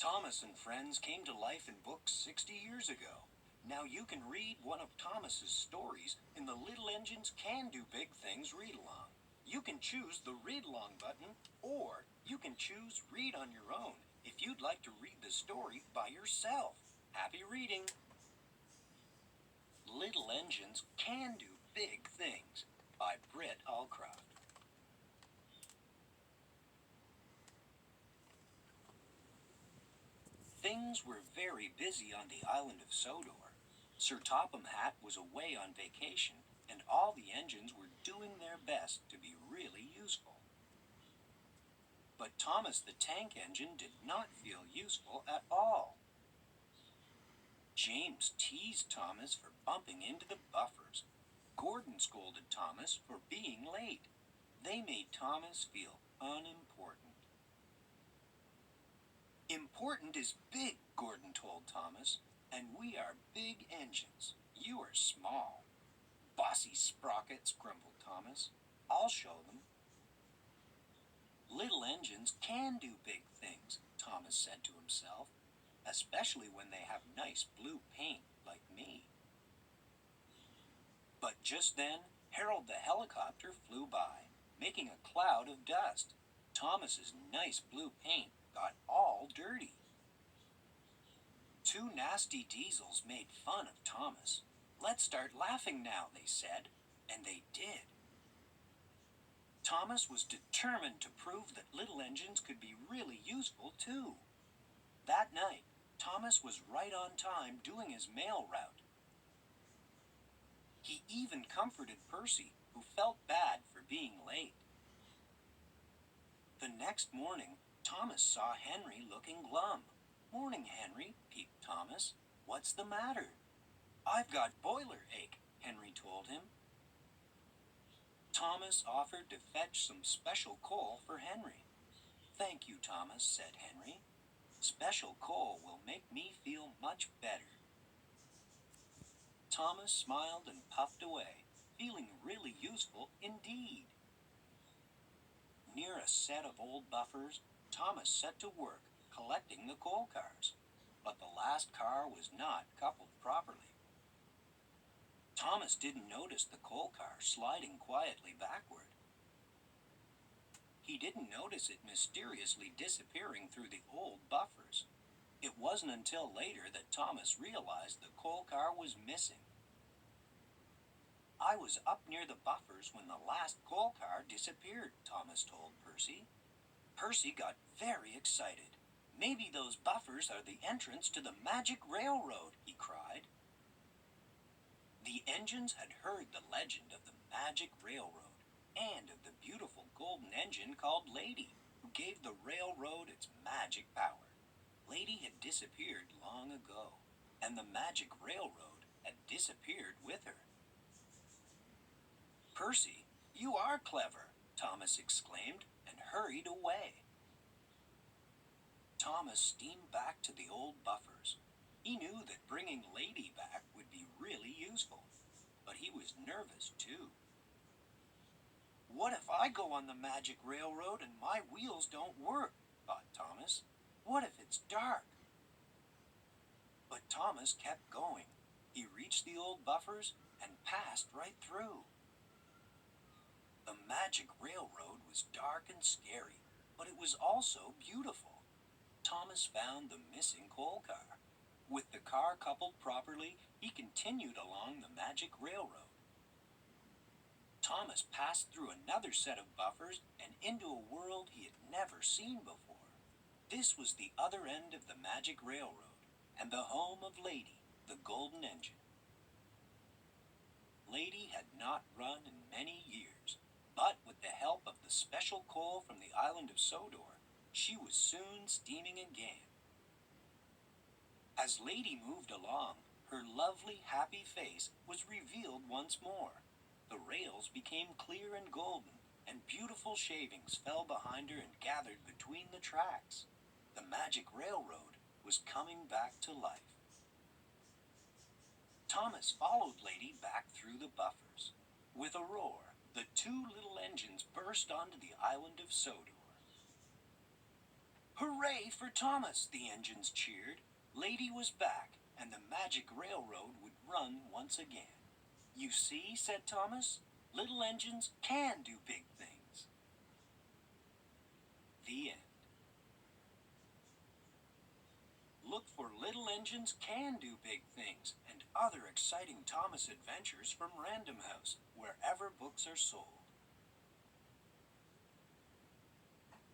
Thomas and Friends came to life in books 60 years ago. Now you can read one of Thomas's stories in the Little Engines Can Do Big Things read along. You can choose the read along button, or you can choose read on your own if you'd like to read the story by yourself. Happy reading! Little Engines Can Do Big Things by Britt Allcroft. Things were very busy on the island of Sodor. Sir Topham Hatt was away on vacation, and all the engines were doing their best to be really useful. But Thomas the Tank Engine did not feel useful at all. James teased Thomas for bumping into the buffers. Gordon scolded Thomas for being late. They made Thomas feel unimportant. Important is big, Gordon told Thomas, and we are big engines. You are small. Bossy sprockets, grumbled Thomas. I'll show them. Little engines can do big things, Thomas said to himself, especially when they have nice blue paint like me. But just then, Harold the helicopter flew by, making a cloud of dust. Thomas's nice blue paint got all dirty. Two nasty diesels made fun of Thomas. Let's start laughing now, they said, and they did. Thomas was determined to prove that little engines could be really useful too. That night, Thomas was right on time doing his mail route. He even comforted Percy, who felt bad for being late. The next morning, Thomas saw Henry looking glum. Morning, Henry, peeped Thomas. What's the matter? I've got boiler ache, Henry told him. Thomas offered to fetch some special coal for Henry. Thank you, Thomas, said Henry. Special coal will make me feel much better. Thomas smiled and puffed away, feeling really useful indeed. Near a set of old buffers, Thomas set to work collecting the coal cars, but the last car was not coupled properly. Thomas didn't notice the coal car sliding quietly backward. He didn't notice it mysteriously disappearing through the old buffers. It wasn't until later that Thomas realized the coal car was missing. I was up near the buffers when the last coal car disappeared, Thomas told Percy. Percy got very excited. Maybe those buffers are the entrance to the magic railroad, he cried. The engines had heard the legend of the magic railroad and of the beautiful golden engine called Lady, who gave the railroad its magic power. Lady had disappeared long ago, and the magic railroad had disappeared with her. Percy, you are clever, Thomas exclaimed and hurried away. Thomas steamed back to the old buffers. He knew that bringing Lady back would be really useful, but he was nervous too. What if I go on the magic railroad and my wheels don't work, thought Thomas. What if it's dark? But Thomas kept going. He reached the old buffers and passed right through. The magic railroad was dark and scary, but it was also beautiful. Thomas found the missing coal car. With the car coupled properly, he continued along the magic railroad. Thomas passed through another set of buffers and into a world he had never seen before. This was the other end of the magic railroad and the home of Lady, the golden engine. Lady had not run in many years, but with the help of the special coal from the island of Sodor, she was soon steaming again. As Lady moved along, her lovely, happy face was revealed once more. The rails became clear and golden, and beautiful shavings fell behind her and gathered between the tracks. The magic railroad was coming back to life. Thomas followed Lady back through the buffers. With a roar, the two little engines burst onto the island of Sodor. Hooray for Thomas, the engines cheered. Lady was back, and the magic railroad would run once again. You see, said Thomas, little engines can do big things. The end. Look for Little Engines Can Do Big Things and other exciting Thomas adventures from Random House, wherever books are sold.